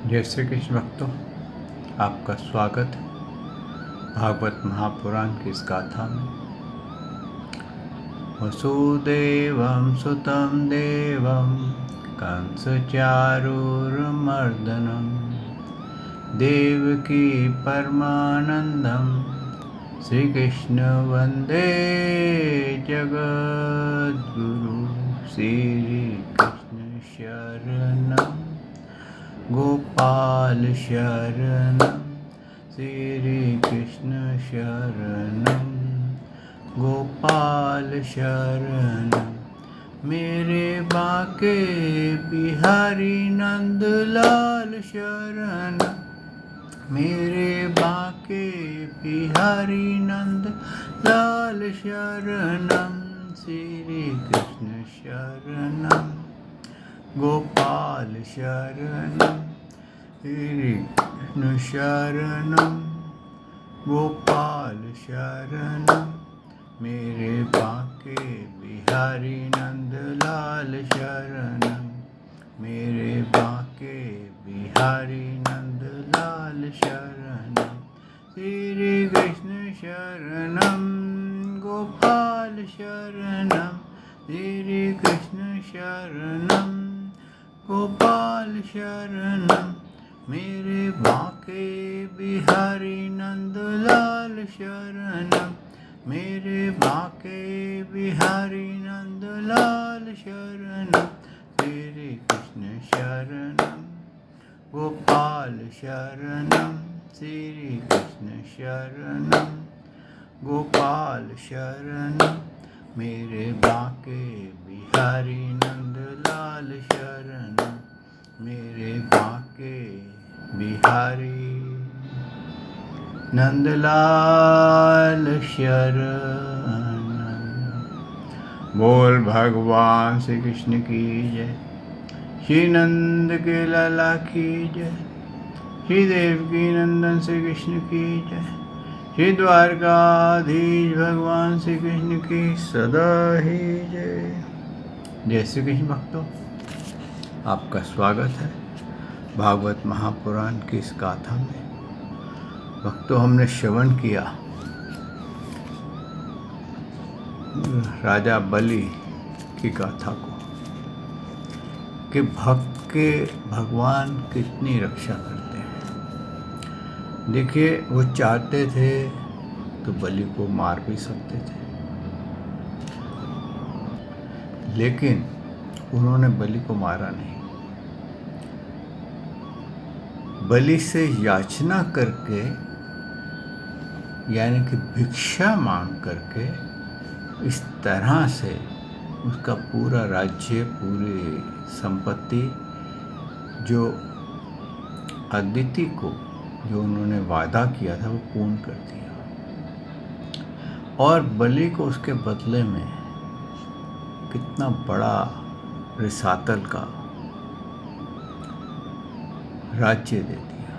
जय श्री कृष्ण भक्तों, आपका स्वागत है भागवत महापुराण की इस गाथा में। वसुदेवं सुतं देवं कंसचारूरमर्दनं देवकी परमानंदं श्रीकृष्ण वंदे जगद्गुरु। श्रीकृष्ण शरणं गोपाल शरणं श्री कृष्ण शरणं गोपाल शरणं मेरे बाके बिहारी नंदलाल शरणं मेरे बाके बिहारी नंदलाल शरणं श्री कृष्ण शरणं गोपाल शरणं श्री कृष्ण शरणं गोपाल शरणं मेरे बाके बिहारी नंदलाल शरणं मेरे बाके बिहारी नंदलाल शरणं श्री कृष्ण शरणं गोपाल शरणं श्री कृष्ण शरणं गोपाल शरणं मेरे बाके बिहारी नंदलाल शरणं मेरे बाके बिहारी नंदलाल शरणं श्री कृष्ण शरणं गोपाल शरणं श्री कृष्ण शरणं गोपाल शरणं मेरे बाके बिहारी नंदलाल शरणं मेरे बाके बिहारी नंदलाल शरणं। बोल भगवान श्री कृष्ण की जय, श्री नंद के लाला की जय, श्री देवकी नंदन श्री कृष्ण की जय, श्री द्वारकाधीश भगवान श्री कृष्ण की सदा ही जय। जय श्री कृष्ण भक्तों, आपका स्वागत है भागवत महापुराण की इस गाथा में। भक्तों, हमने श्रवण किया राजा बलि की गाथा को कि भक्त के भगवान कितनी रक्षा करते हैं। देखिए, वो चाहते थे तो बलि को मार भी सकते थे, लेकिन उन्होंने बलि को मारा नहीं। बलि से याचना करके, यानी कि भिक्षा मांग करके, इस तरह से उसका पूरा राज्य, पूरी संपत्ति जो अदिति को जो उन्होंने वादा किया था वो पूर्ण कर दिया। और बलि को उसके बदले में कितना बड़ा रसातल का राज्य दे दिया।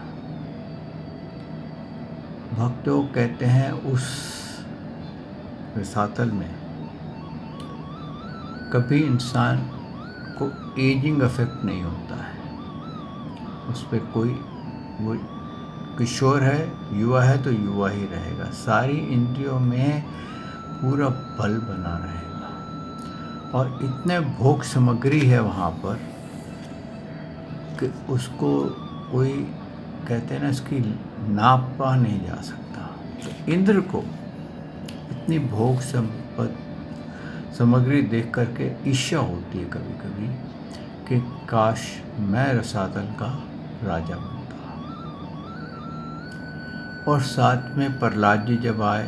भक्तों कहते हैं उस रसातल में कभी इंसान को एजिंग इफेक्ट नहीं होता है। उस पर कोई, वो किशोर है, युवा है तो युवा ही रहेगा। सारी इंद्रियों में पूरा बल बना रहेगा और इतने भोग सामग्री है वहाँ पर कि उसको कोई, कहते हैं ना, इसकी नापा नहीं जा सकता। तो इंद्र को इतनी भोग सामग्री देख करके ईर्ष्या होती है कभी कभी कि काश मैं रसातल का राजा बनता। और साथ में प्रहलाद जी जब आए,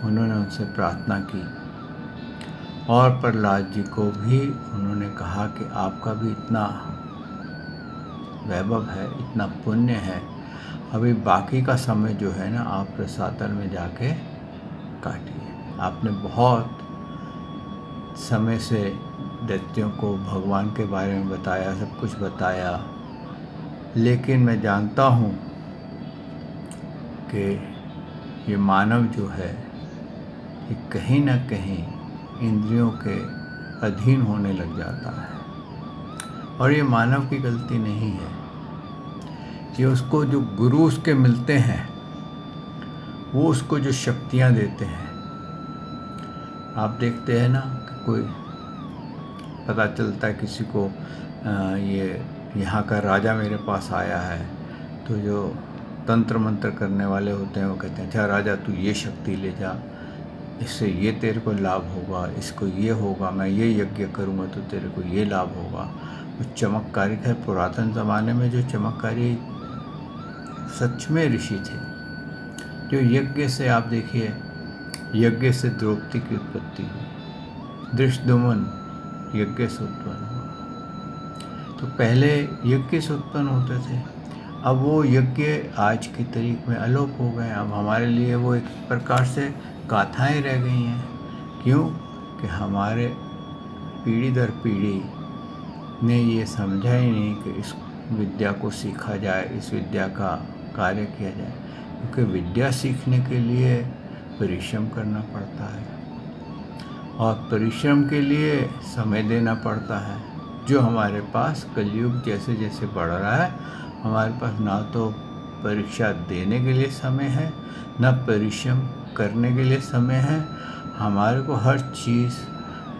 उन्होंने उनसे प्रार्थना की और प्रहलाद जी को भी उन्होंने कहा कि आपका भी इतना वैभव है, इतना पुण्य है, अभी बाकी का समय जो है ना, आप रसातल में जाके काटिए। आपने बहुत समय से दैत्यों को भगवान के बारे में बताया, सब कुछ बताया, लेकिन मैं जानता हूँ कि ये मानव जो है ये कहीं ना कहीं इंद्रियों के अधीन होने लग जाता है। और ये मानव की गलती नहीं है, कि उसको जो गुरु उसके मिलते हैं वो उसको जो शक्तियाँ देते हैं। आप देखते हैं ना कि कोई पता चलता है किसी को ये यहाँ का राजा मेरे पास आया है, तो जो तंत्र मंत्र करने वाले होते हैं वो कहते हैं अच्छा राजा तू ये शक्ति ले जा, इससे ये तेरे को लाभ होगा, इसको ये होगा, मैं ये यज्ञ करूँगा तो तेरे को ये लाभ होगा। वो चमत्कारी है। पुरातन ज़माने में जो चमत्कारी सच में ऋषि थे, जो यज्ञ से आप देखिए, यज्ञ से द्रौपदी की उत्पत्ति हुई, धृष्टद्युम्न यज्ञ से उत्पन्न हुआ। तो पहले यज्ञ से उत्पन्न होते थे, अब वो यज्ञ आज की तारीख में अलोप हो गए। अब हमारे लिए वो एक प्रकार से गाथाएँ रह गई हैं। क्यों? कि हमारे पीढ़ी दर पीढ़ी ने ये समझा ही नहीं कि इस विद्या को सीखा जाए, इस विद्या का कार्य किया जाए। क्योंकि विद्या सीखने के लिए परिश्रम करना पड़ता है और परिश्रम के लिए समय देना पड़ता है, जो हमारे पास कलयुग जैसे जैसे बढ़ रहा है, हमारे पास ना तो परीक्षा देने के लिए समय है, ना परिश्रम करने के लिए समय है। हमारे को हर चीज़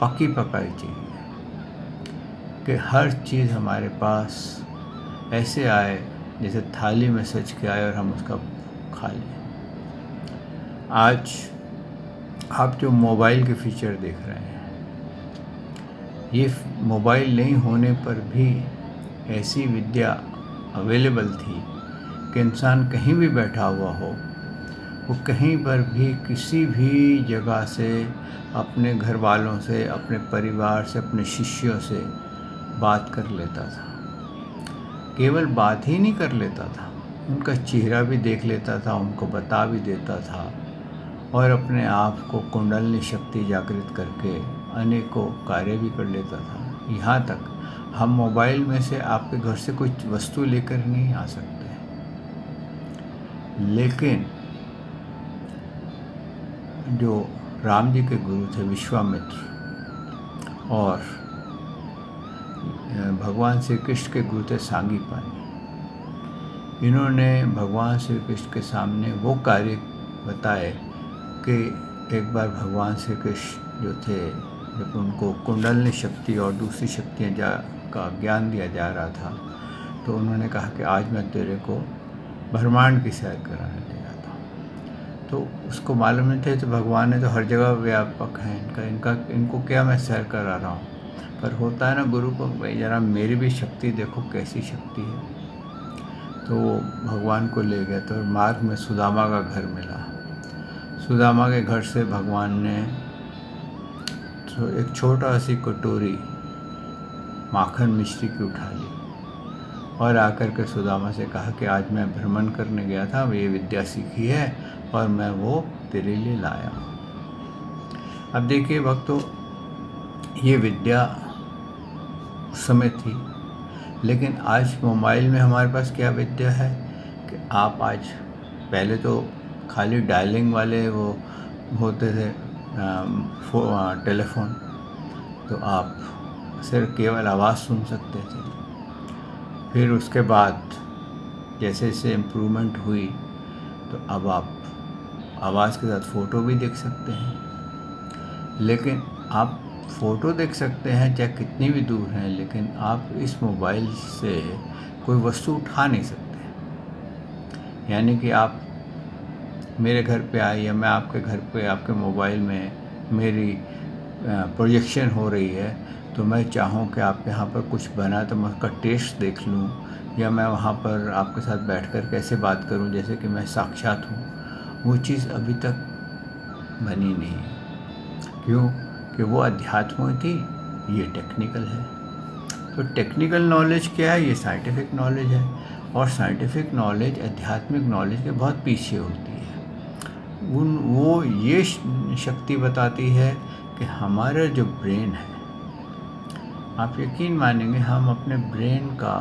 पकी पकाई चाहिए कि हर चीज़ हमारे पास ऐसे आए जैसे थाली में सज के आए और हम उसका खा लें। आज आप जो मोबाइल के फीचर देख रहे हैं, ये मोबाइल नहीं होने पर भी ऐसी विद्या अवेलेबल थी कि इंसान कहीं भी बैठा हुआ हो, वो कहीं पर भी किसी भी जगह से अपने घर वालों से, अपने परिवार से, अपने शिष्यों से बात कर लेता था। केवल बात ही नहीं कर लेता था, उनका चेहरा भी देख लेता था, उनको बता भी देता था और अपने आप को कुंडलिनी शक्ति जागृत करके अनेकों कार्य भी कर लेता था। यहाँ तक हम मोबाइल में से आपके घर से कोई वस्तु लेकर नहीं आ सकते, लेकिन जो राम जी के गुरु थे विश्वामित्र और भगवान श्री कृष्ण के गुरु थे सांगीपानी, इन्होंने भगवान श्री कृष्ण के सामने वो कार्य बताए कि एक बार भगवान श्री कृष्ण जो थे, जब उनको कुंडलिनी शक्ति और दूसरी शक्तियाँ का ज्ञान दिया जा रहा था, तो उन्होंने कहा कि आज मैं तेरे को ब्रह्मांड की सैर कराने ले जाता हूँ। तो उसको मालूम नहीं थे, तो भगवान ने तो हर जगह व्यापक हैं, इनको क्या मैं सैर करा रहा हूँ। पर होता है ना गुरु को, भाई जरा मेरी भी शक्ति देखो कैसी शक्ति है। तो वो भगवान को ले गए, तो मार्ग में सुदामा का घर मिला। सुदामा के घर से भगवान ने तो एक छोटा सी कटोरी माखन मिश्री की उठा ली और आकर के सुदामा से कहा कि आज मैं भ्रमण करने गया था, ये विद्या सीखी है और मैं वो तेरे लिए लाया हूँ। अब देखिए भक्तों, ये विद्या उस समय थी, लेकिन आज मोबाइल में हमारे पास क्या विद्या है कि आप आज, पहले तो खाली डायलिंग वाले वो होते थे टेलीफोन, तो आप सिर्फ केवल आवाज़ सुन सकते थे। फिर उसके बाद जैसे जैसे इम्प्रूवमेंट हुई, तो अब आप आवाज़ के साथ फ़ोटो भी देख सकते हैं। लेकिन आप फ़ोटो देख सकते हैं चाहे कितनी भी दूर हैं, लेकिन आप इस मोबाइल से कोई वस्तु उठा नहीं सकते। यानी कि आप मेरे घर पे आए या मैं आपके घर पे, आपके मोबाइल में मेरी प्रोजेक्शन हो रही है, तो मैं चाहूँ कि आप यहाँ पर कुछ बना तो मैं उसका टेस्ट देख लूँ, या मैं वहाँ पर आपके साथ बैठकर कैसे बात करूँ जैसे कि मैं साक्षात हूँ, वो चीज़ अभी तक बनी नहीं है। क्यों? कि वो अध्यात्म थी, ये टेक्निकल है। तो टेक्निकल नॉलेज क्या है? ये साइंटिफिक नॉलेज है, और साइंटिफिक नॉलेज आध्यात्मिक नॉलेज के बहुत पीछे होती है। वो ये शक्ति बताती है कि हमारा जो ब्रेन है, आप यकीन मानेंगे हम अपने ब्रेन का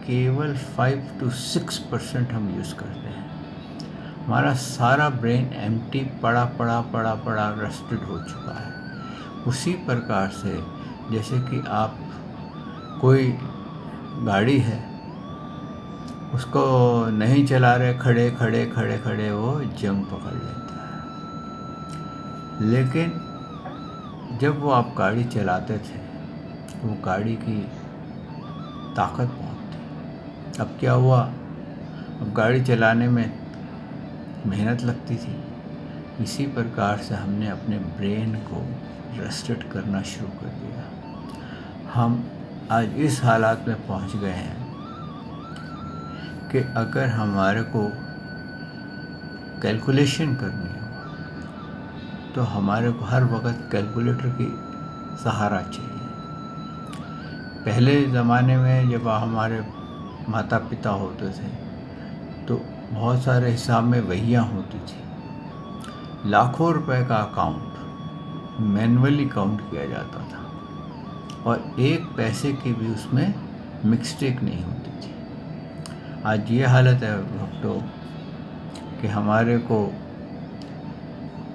केवल 5 to 6% हम यूज़ करते हैं। हमारा सारा ब्रेन एम्प्टी पड़ा रस्टेड हो चुका है। उसी प्रकार से जैसे कि आप, कोई गाड़ी है, उसको नहीं चला रहे, खड़े खड़े खड़े खड़े वो जंग पकड़ लेता है। लेकिन जब वो आप गाड़ी चलाते थे तो वो गाड़ी की ताकत बहुत थी। अब क्या हुआ, अब गाड़ी चलाने में मेहनत लगती थी। इसी प्रकार से हमने अपने ब्रेन को रेस्ट्रिक्ट करना शुरू कर दिया। हम आज इस हालात में पहुंच गए हैं कि अगर हमारे को कैलकुलेशन करनी हो तो हमारे को हर वक्त कैलकुलेटर की सहारा चाहिए। पहले ज़माने में जब हमारे माता पिता होते थे तो बहुत सारे हिसाब में वहियाँ होती थी। लाखों रुपए का अकाउंट मैनुअली काउंट किया जाता था और एक पैसे की भी उसमें मिस्टेक नहीं होती थी। आज ये हालत है भक्तों कि हमारे को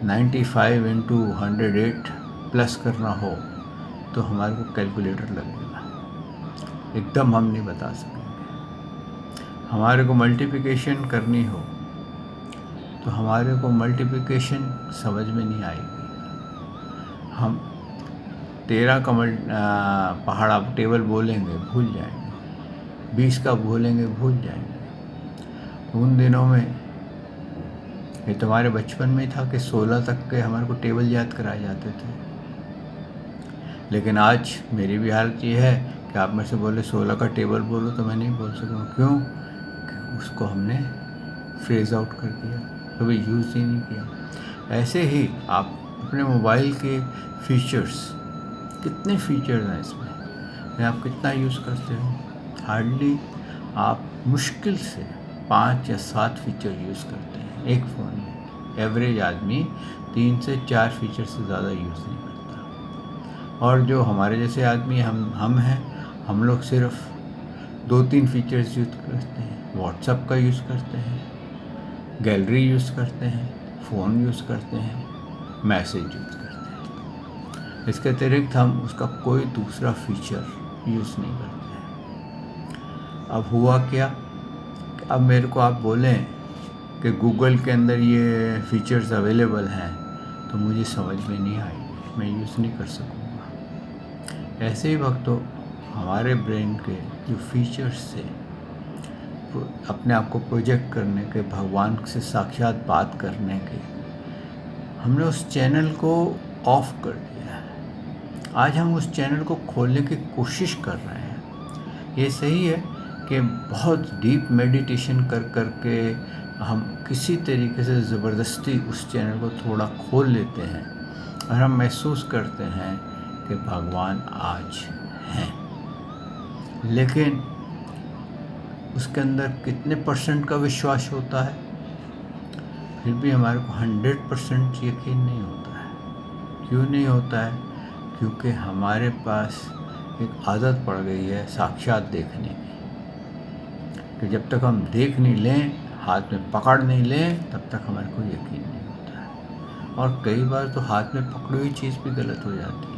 95 इंटू 108 प्लस करना हो तो हमारे को कैलकुलेटर लगेगा, एकदम हम नहीं बता सकेंगे। हमारे को मल्टीप्लिकेशन करनी हो तो हमारे को मल्टीप्लिकेशन समझ में नहीं आएगी। हम 13 का पहाड़ा टेबल बोलेंगे भूल जाएंगे, 20 का बोलेंगे भूल जाएंगे। उन दिनों में ये तुम्हारे बचपन में था कि 16 तक के हमारे को टेबल याद कराए जाते थे। लेकिन आज मेरी भी हालत ये है कि आप में से बोले 16 का टेबल बोलो तो मैं नहीं बोल सकूँ। क्यों? कि उसको हमने फ्रेज आउट कर दिया, कभी यूज़ ही नहीं किया। ऐसे ही आप अपने मोबाइल के फीचर्स, कितने फीचर्स हैं इसमें, आप कितना यूज़ करते हो? हार्डली आप मुश्किल से 5 या 7 फीचर यूज़ करते हैं एक फ़ोन में। एवरेज आदमी 3 से 4 फीचर से ज़्यादा यूज़ नहीं करता। और जो हमारे जैसे आदमी हम हैं, हम लोग सिर्फ 2-3 फीचर्स यूज़ करते हैं। व्हाट्सएप का यूज़ करते हैं, गैलरी यूज़ करते हैं, फ़ोन यूज़ करते हैं, मैसेज यूज़ करते हैं। इसके अतिरिक्त हम उसका कोई दूसरा फीचर यूज़ नहीं करते हैं। अब हुआ क्या, अब मेरे को आप बोलें कि गूगल के अंदर ये फीचर्स अवेलेबल हैं तो मुझे समझ में नहीं आएगी, मैं यूज़ नहीं कर सकूँगा। ऐसे ही वक्तों हमारे ब्रेन के जो फीचर्स थे अपने आप को प्रोजेक्ट करने के, भगवान से साक्षात बात करने के, हमने उस चैनल को ऑफ कर दिया है। आज हम उस चैनल को खोलने की कोशिश कर रहे हैं। ये सही है कि बहुत डीप मेडिटेशन कर के हम किसी तरीके से ज़बरदस्ती उस चैनल को थोड़ा खोल लेते हैं और हम महसूस करते हैं कि भगवान आज हैं। लेकिन उसके अंदर कितने % का विश्वास होता है? फिर भी हमारे को 100% यकीन नहीं होता है। क्यों नहीं होता है? क्योंकि हमारे पास एक आदत पड़ गई है साक्षात देखने की, कि जब तक हम देख नहीं लें, हाथ में पकड़ नहीं लें, तब तक हमारे को यकीन नहीं होता है। और कई बार तो हाथ में पकड़ी हुई चीज़ भी गलत हो जाती है।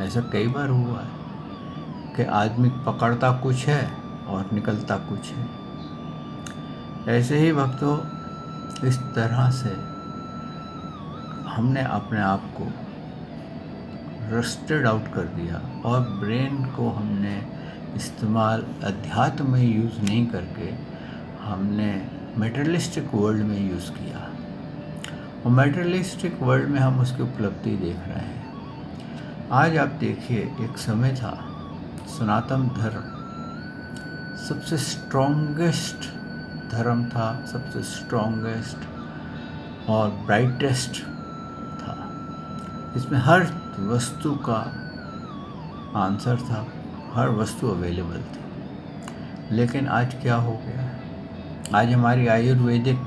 ऐसा कई बार हुआ है कि आदमी पकड़ता कुछ है और निकलता कुछ है। ऐसे ही वक्तों इस तरह से हमने अपने आप को रस्टेड आउट कर दिया और ब्रेन को हमने इस्तेमाल अध्यात्म में यूज़ नहीं करके हमने मटेरियलिस्टिक वर्ल्ड में यूज़ किया। और मटेरियलिस्टिक वर्ल्ड में हम उसकी उपलब्धि देख रहे हैं। आज आप देखिए, एक समय था सनातन धर्म सबसे स्ट्रॉन्गेस्ट धर्म था, सबसे स्ट्रॉन्गेस्ट और ब्राइटेस्ट था। इसमें हर वस्तु का आंसर था, हर वस्तु अवेलेबल थी। लेकिन आज क्या हो गया है? आज हमारी आयुर्वेदिक,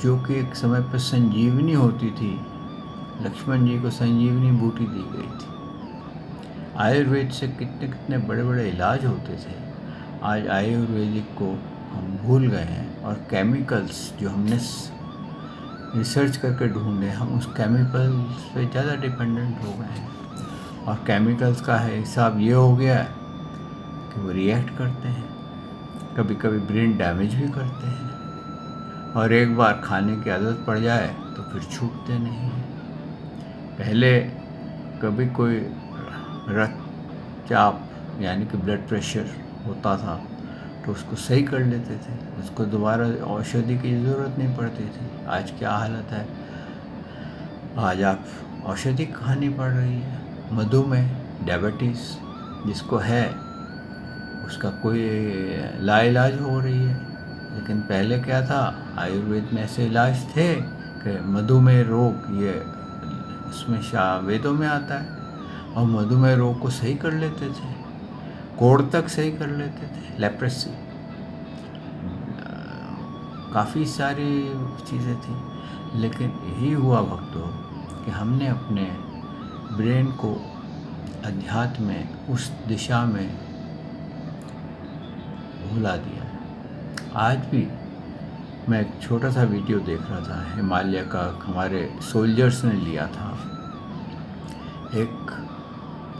जो कि एक समय पर संजीवनी होती थी, लक्ष्मण जी को संजीवनी बूटी दी गई थी। आयुर्वेद से कितने कितने बड़े बड़े इलाज होते थे, आज आयुर्वेदिक को हम भूल गए हैं। और केमिकल्स जो हमने रिसर्च करके ढूंढे, हम उस केमिकल्स पे ज़्यादा डिपेंडेंट हो गए हैं। और केमिकल्स का है हिसाब ये हो गया है कि वो रिएक्ट करते हैं, कभी कभी ब्रेन डैमेज भी करते हैं, और एक बार खाने की आदत पड़ जाए तो फिर छूटते नहीं हैं। पहले कभी कोई रक्तचाप यानी कि ब्लड प्रेशर होता था तो उसको सही कर लेते थे, उसको दोबारा औषधि की ज़रूरत नहीं पड़ती थी। आज क्या हालत है, आज आप औषधि खानी पड़ रही है। मधुमेह, डायबिटीज़ जिसको है उसका कोई लाइलाज हो रही है। लेकिन पहले क्या था, आयुर्वेद में ऐसे इलाज थे कि मधुमेह रोग, ये उसमें वेदों में आता है, और मधुमेह रोग को सही कर लेते थे, कोढ़ तक सही कर लेते थे, लेप्रेसी, काफ़ी सारी चीज़ें थी। लेकिन यही हुआ भक्तों कि हमने अपने ब्रेन को अध्यात्म में, उस दिशा में भुला दिया। आज भी मैं एक छोटा सा वीडियो देख रहा था, हिमालय का, हमारे सोल्जर्स ने लिया था। एक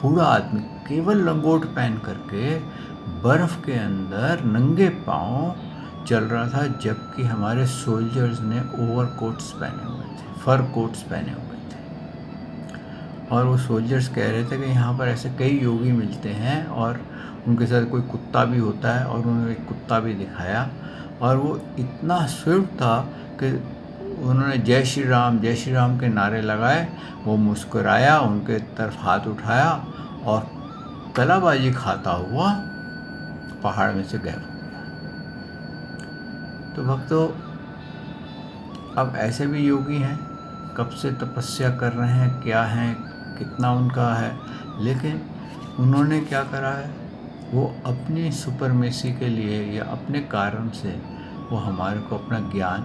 बूढ़ा आदमी केवल लंगोट पहन करके बर्फ़ के अंदर नंगे पाँव चल रहा था, जबकि हमारे सोल्जर्स ने ओवरकोट्स पहने हुए थे, फर कोट्स पहने हुए थे। और वो सोल्जर्स कह रहे थे कि यहाँ पर ऐसे कई योगी मिलते हैं, और उनके साथ कोई कुत्ता भी होता है, और उन्होंने एक कुत्ता भी दिखाया, और वो इतना स्विफ्ट था कि उन्होंने जय श्री राम के नारे लगाए। वो मुस्कुराया, उनके तरफ हाथ उठाया और कलाबाजी खाता हुआ पहाड़ में से गायब हो गया। तो भक्तों, अब ऐसे भी योगी हैं, कब से तपस्या कर रहे हैं, क्या हैं, कितना उनका है, लेकिन उन्होंने क्या करा है, वो अपनी सुपरमेसी के लिए या अपने कारण से वो हमारे को अपना ज्ञान,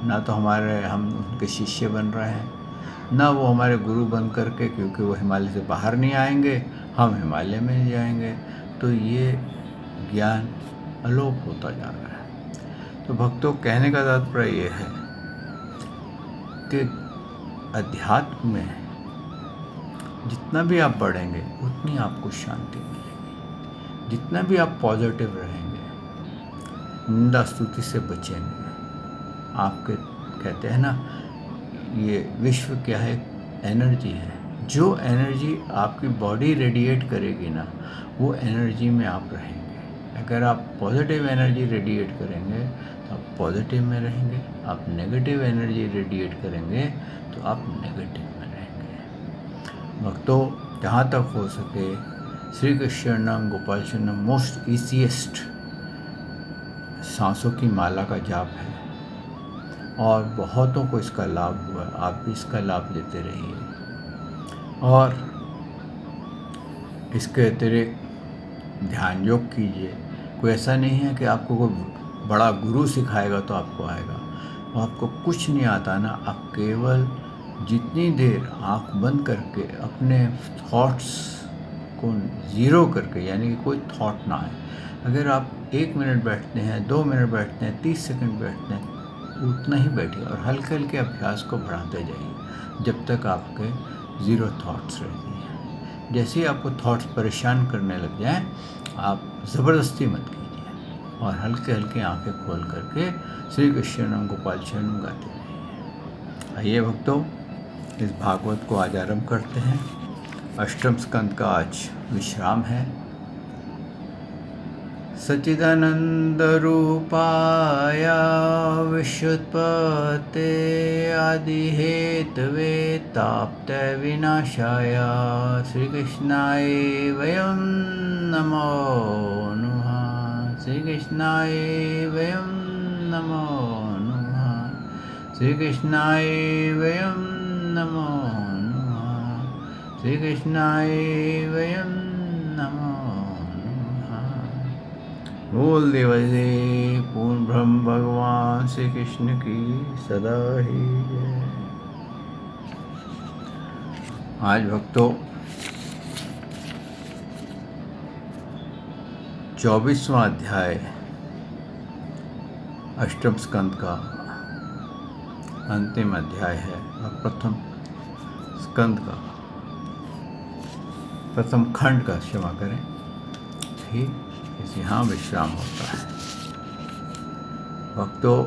ना तो हम उनके शिष्य बन रहे हैं, ना वो हमारे गुरु बन करके, क्योंकि वो हिमालय से बाहर नहीं आएंगे, हम हिमालय में ही जाएंगे, तो ये ज्ञान अलोप होता जा रहा है। तो भक्तों, कहने का तात्पर्य ये है कि अध्यात्म में जितना भी आप बढ़ेंगे उतनी आपको शांति मिलेगी, जितना भी आप पॉजिटिव रहेंगे, निंदा स्तुति से बचेंगे। आपके कहते हैं ना, ये विश्व क्या है, एनर्जी है। जो एनर्जी आपकी बॉडी रेडिएट करेगी ना, वो एनर्जी में आप रहेंगे। अगर आप पॉजिटिव एनर्जी रेडिएट करेंगे तो आप पॉजिटिव में रहेंगे, आप नेगेटिव एनर्जी रेडिएट करेंगे तो आप नेगेटिव में रहेंगे। भक्तों, जहाँ तक हो सके श्री कृष्णम गोपाल शरणम मोस्ट ईजीएस्ट सांसों की माला का जाप है, और बहुतों को इसका लाभ हुआ। आप भी इसका लाभ लेते रहिए, और इसके अतिरिक्त ध्यान योग कीजिए। कोई ऐसा नहीं है कि आपको कोई बड़ा गुरु सिखाएगा तो आपको आएगा, वो आपको कुछ नहीं आता ना। आप केवल जितनी देर आँख बंद करके अपने थॉट्स को ज़ीरो करके, यानी कि कोई थॉट ना आए, अगर आप 1 मिनट बैठते हैं, 2 मिनट बैठते हैं, 30 सेकंड बैठते हैं, उतना ही बैठिए और हल्के हल्के अभ्यास को बढ़ाते जाइए जब तक आपके ज़ीरो थॉट्स रहती हैं। जैसे ही आपको थॉट्स परेशान करने लग जाएं, आप ज़बरदस्ती मत कीजिए और हल्के हल्के आंखें खोल करके श्री कृष्णम गोपाल शरणम गाते रहिए। आइए भक्तों, इस भागवत को आज आरंभ करते हैं। अष्टम स्कंद का आज विश्राम है। सच्चिदानंद रूपाय विश्वोत्पत्ते आदि हेतवे ताप्तय विनाशाय श्री कृष्णाय वयं नमो नमः। श्री कृष्णाय वयं नमो नमः। श्री कृष्णाय वयं नमो नमः। श्री कृष्णाय वयं नमो। बोल देवजे पूर्ण ब्रह्म भगवान श्री कृष्ण की सदा ही जय। आज भक्तों 24वां अध्याय अष्टम स्कंद का अंतिम अध्याय है और प्रथम स्कंद का प्रथम खंड का, क्षमा करें, ही यहाँ विश्राम होता है। भक्तों,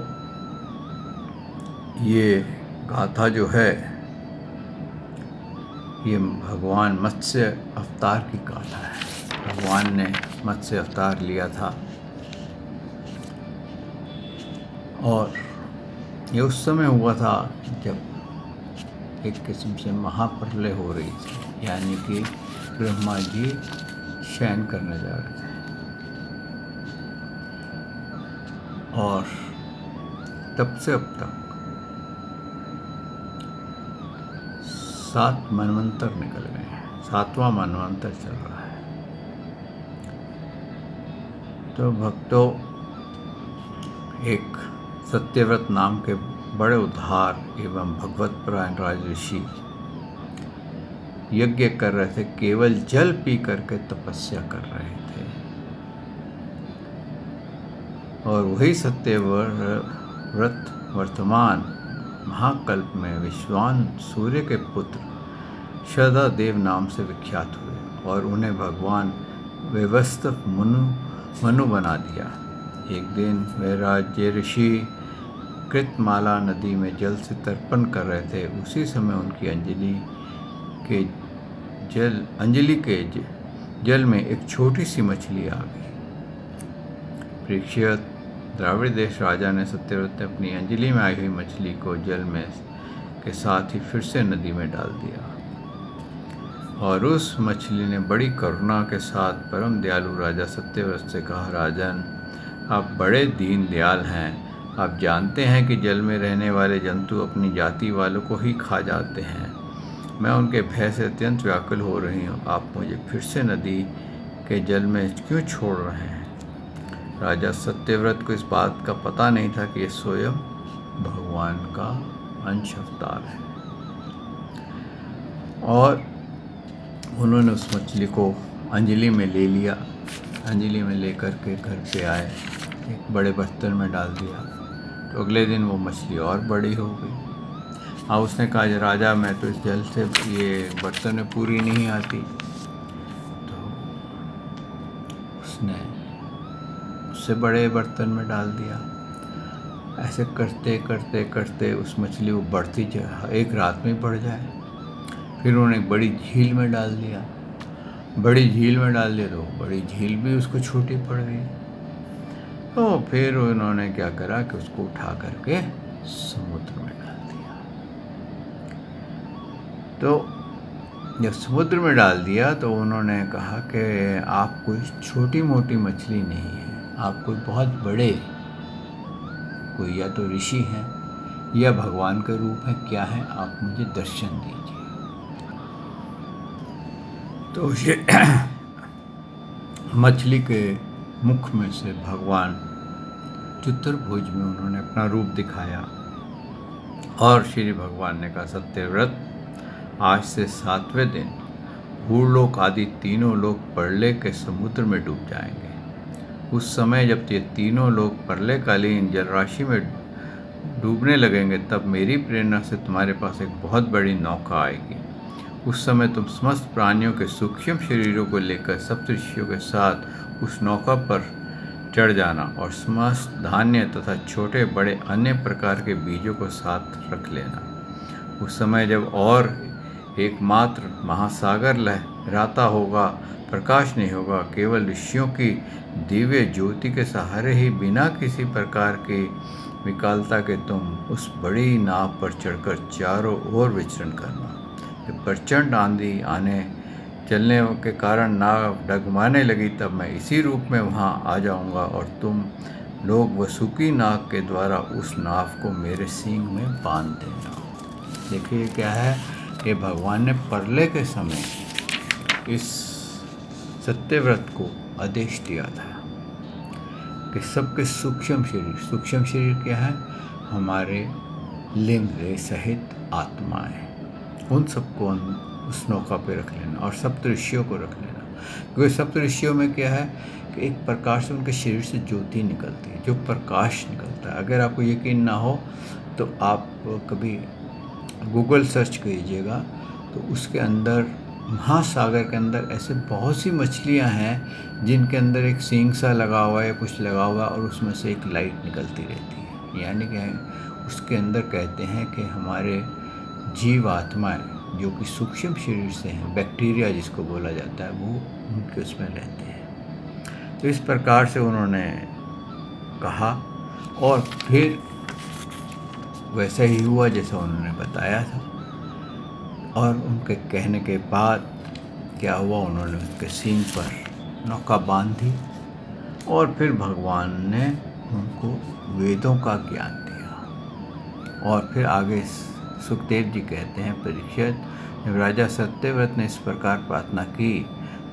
ये गाथा जो है ये भगवान मत्स्य अवतार की गाथा है। भगवान ने मत्स्य अवतार लिया था और ये उस समय हुआ था जब एक किस्म से महाप्रलय हो रही थी, यानी कि ब्रह्मा जी शयन करने जा रहे थे और तब से अब तक 7 मनवंतर निकल गए हैं, 7वां मनवंतर चल रहा है। तो भक्तों, एक सत्यव्रत नाम के बड़े उद्धार एवं भगवतपरायण राज ऋषि यज्ञ कर रहे थे, केवल जल पी करके तपस्या कर रहे थे। और वही सत्यव्रत वर्तमान महाकल्प में विश्वान सूर्य के पुत्र श्रद्धादेव नाम से विख्यात हुए और उन्हें भगवान वैवस्वत मनु बना दिया। एक दिन वे राज्य ऋषि कृतमाला नदी में जल से तर्पण कर रहे थे। उसी समय उनकी अंजलि के जल में एक छोटी सी मछली आ गई। परीक्षित, द्राविड़ देश राजा ने सत्यव्रत ने अपनी अंजलि में आई हुई मछली को जल में के साथ ही फिर से नदी में डाल दिया और उस मछली ने बड़ी करुणा के साथ परम दयालु राजा सत्यव्रत से कहा, राजन, आप बड़े दीन दयाल हैं। आप जानते हैं कि जल में रहने वाले जंतु अपनी जाति वालों को ही खा जाते हैं। मैं उनके भय से अत्यंत व्याकुल हो रही हूँ। आप मुझे फिर से नदी के जल में क्यों छोड़ रहे हैं? राजा सत्यव्रत को इस बात का पता नहीं था कि यह स्वयं भगवान का अंश अवतार है और उन्होंने उस मछली को अंजलि में ले लिया। अंजलि में लेकर के घर पे आए, एक बड़े बर्तन में डाल दिया। तो अगले दिन वो मछली और बड़ी हो गई। हाँ, उसने कहा, राजा, मैं तो इस जल से ये बर्तन में पूरी नहीं आती। तो उसने उससे बड़े बर्तन में डाल दिया। ऐसे करते करते करते उस मछली को बढ़ती जाए, एक रात में बढ़ जाए। फिर उन्होंने एक बड़ी झील में डाल दिया। बड़ी झील में डाल दिया तो बड़ी झील भी उसको छोटी पड़ गई। तो फिर उन्होंने क्या करा कि उसको उठा करके समुद्र में डाल दिया। तो जब समुद्र में डाल दिया तो उन्होंने कहा कि आप कोई छोटी मोटी मछली नहीं है, आप कोई बहुत बड़े, कोई या तो ऋषि हैं या भगवान का रूप है, क्या है, आप मुझे दर्शन दीजिए। तो ये मछली के मुख में से भगवान चतुर्भुज में उन्होंने अपना रूप दिखाया और श्री भगवान ने कहा, सत्यव्रत, आज से 7वें दिन भूलोक आदि तीनों लोग प्रलय के समुद्र में डूब जाएंगे। उस समय जब ये तीनों लोग प्रलयकालीन जलराशि में डूबने लगेंगे, तब मेरी प्रेरणा से तुम्हारे पास एक बहुत बड़ी नौका आएगी। उस समय तुम समस्त प्राणियों के सूक्ष्म शरीरों को लेकर सप्तऋषियों के साथ उस नौका पर चढ़ जाना और समस्त धान्य तथा छोटे बड़े अन्य प्रकार के बीजों को साथ रख लेना। उस समय जब और एकमात्र महासागर लहराता होगा, प्रकाश नहीं होगा, केवल ऋषियों की दिव्य ज्योति के सहारे ही बिना किसी प्रकार की विकलता के तुम उस बड़ी नाव पर चढ़कर चारों ओर विचरण करना। जब प्रचंड आंधी आने चलने के कारण नाव डगमाने लगी, तब मैं इसी रूप में वहाँ आ जाऊँगा और तुम लोग वसुकी नाग के द्वारा उस नाव को मेरे सींग में बांध देना। देखिए क्या है, ये भगवान ने प्रलय के समय इस सत्यव्रत को आदेश दिया था कि सबके सूक्ष्म शरीर क्या है, हमारे लिंग सहित आत्माएं, उन सबको उस नौका पे रख लेना और सप्तऋषियों को रख लेना। क्योंकि सप्तऋषियों में क्या है कि एक प्रकाश से उनके शरीर से ज्योति निकलती है, जो प्रकाश निकलता है। अगर आपको यकीन ना हो तो आप कभी गूगल सर्च कीजिएगा, तो उसके अंदर महासागर के अंदर ऐसे बहुत सी मछलियां हैं जिनके अंदर एक सींग सा लगा हुआ है या कुछ लगा हुआ है और उसमें से एक लाइट निकलती रहती है। यानी कि उसके अंदर कहते हैं कि हमारे जीव आत्माएँ जो कि सूक्ष्म शरीर से हैं, बैक्टीरिया जिसको बोला जाता है, वो उनके उसमें रहते हैं। तो इस प्रकार से उन्होंने कहा और फिर वैसा ही हुआ जैसा उन्होंने बताया था। और उनके कहने के बाद क्या हुआ, उन्होंने उसके सींग पर नौका बांध दी और फिर भगवान ने उनको वेदों का ज्ञान दिया। और फिर आगे सुखदेव जी कहते हैं, परीक्षित, जब राजा सत्यव्रत ने इस प्रकार प्रार्थना की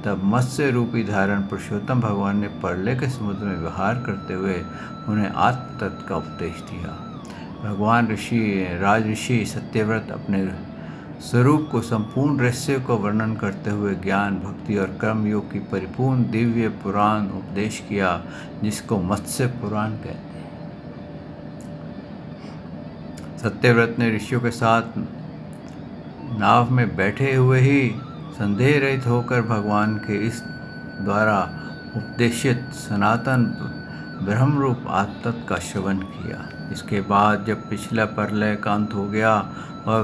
तब मत्स्य रूपी धारण पुरुषोत्तम भगवान ने प्रलय के समुद्र में विहार करते हुए उन्हें आत्म तत्व का उपदेश दिया। भगवान राजऋषि सत्यव्रत अपने स्वरूप को संपूर्ण रहस्य को वर्णन करते हुए ज्ञान, भक्ति और कर्म योग की परिपूर्ण दिव्य पुराण उपदेश किया, जिसको मत्स्य पुराण कहते हैं। सत्यव्रत ने ऋषियों के साथ नाव में बैठे हुए ही संदेह रहित होकर भगवान के इस द्वारा उपदेशित सनातन ब्रह्मरूप आत्मतत्व का श्रवण किया। इसके बाद जब पिछला प्रलय का अंत हो गया और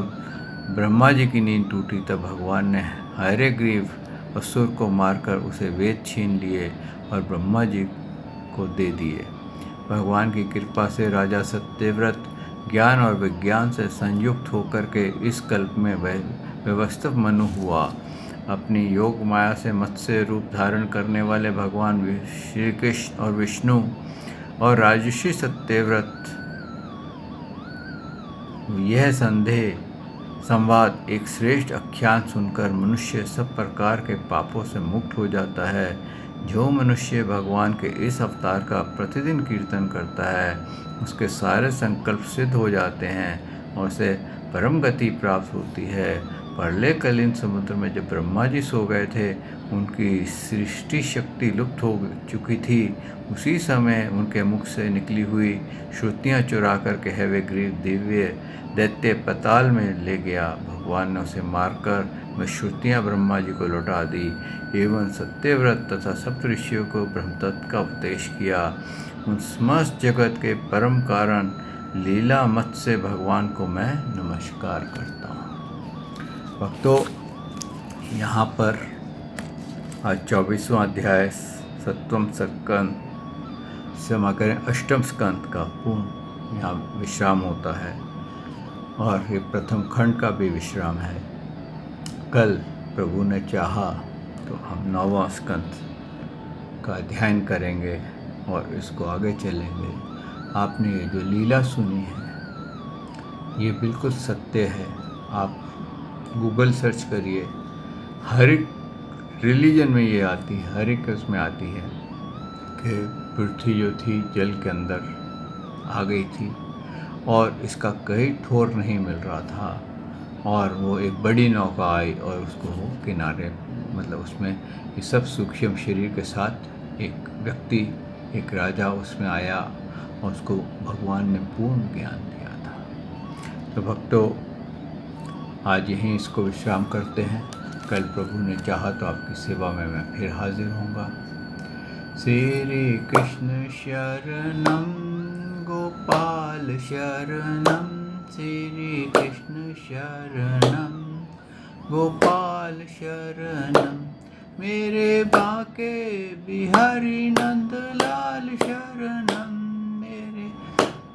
ब्रह्मा जी की नींद टूटी, तब भगवान ने हयग्रीव असुर को मारकर उसे वेद छीन लिए और ब्रह्मा जी को दे दिए। भगवान की कृपा से राजा सत्यव्रत ज्ञान और विज्ञान से संयुक्त होकर के इस कल्प में व्यवस्थित मनु हुआ। अपनी योग माया से मत्स्य रूप धारण करने वाले भगवान श्री कृष्ण और विष्णु और राजर्षि सत्यव्रत यह संवाद एक श्रेष्ठ आख्यान सुनकर मनुष्य सब प्रकार के पापों से मुक्त हो जाता है। जो मनुष्य भगवान के इस अवतार का प्रतिदिन कीर्तन करता है, उसके सारे संकल्प सिद्ध हो जाते हैं और उसे परम गति प्राप्त होती है। प्रलयकालीन समुद्र में जब ब्रह्मा जी सो गए थे, उनकी सृष्टि शक्ति लुप्त हो चुकी थी। उसी समय उनके मुख से निकली हुई श्रुतियाँ चुरा कर हयग्रीव दिव्य दैत्य पताल में ले गया। भगवान ने उसे मारकर वह श्रुतियाँ ब्रह्मा जी को लौटा दी एवं सत्यव्रत तथा सप्तऋषियों को ब्रह्मतत्व का उपदेश किया। उन समस्त जगत के परम कारण लीला मत से भगवान को मैं नमस्कार करता हूँ। भक्तों, यहाँ पर आज 24वां अध्याय 7वें स्कंद क्षमा करें 8वें स्कंद का पूर्ण यहाँ विश्राम होता है और ये प्रथम खंड का भी विश्राम है। कल प्रभु ने चाहा तो हम 9वां स्कंद का अध्ययन करेंगे और इसको आगे चलेंगे। आपने ये जो लीला सुनी है ये बिल्कुल सत्य है। आप गूगल सर्च करिए, हर एक रिलीजन में ये आती है, हर एक उसमें आती है कि पृथ्वी जो थी जल के अंदर आ गई थी और इसका कहीं ठोर नहीं मिल रहा था और वो एक बड़ी नौका आई और उसको वो किनारे, मतलब उसमें ये सब सूक्ष्म शरीर के साथ एक व्यक्ति, एक राजा उसमें आया और उसको भगवान ने पूर्ण ज्ञान दिया था। तो भक्तों, आज यहीं इसको विश्राम करते हैं। कल प्रभु ने चाहा तो आपकी सेवा में मैं फिर हाजिर होऊंगा। श्री कृष्ण शरणम गोपाल शरणम, श्री कृष्ण शरणम गोपाल शरणम, मेरे बाके बिहारी नंदलाल शरणम, मेरे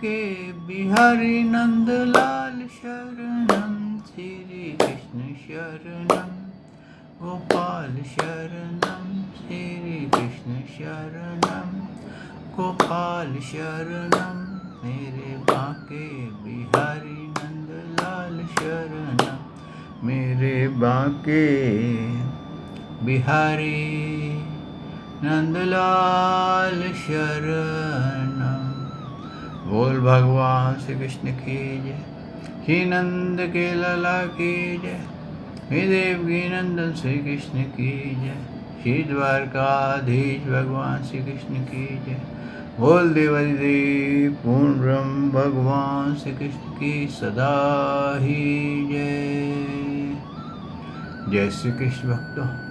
के बिहारी नंदलाल शरणम, श्री कृष्ण शरणम गोपाल शरणम, श्री कृष्ण शरणम गोपाल शरणम, मेरे बाके बिहारी नंदलाल शरणम, मेरे बाके बिहारी नंदलाल शरणम। बोल भगवान श्री कृष्ण की जय, श्री नंद के लला की जय, हे देवकी नंदन श्री कृष्ण की जय, श्री द्वारकाधीश भगवान श्री कृष्ण की जय। बोल देवादिदेव पूर्ण ब्रह्म भगवान श्री कृष्ण की सदा ही जय। जय श्री कृष्ण भक्तों।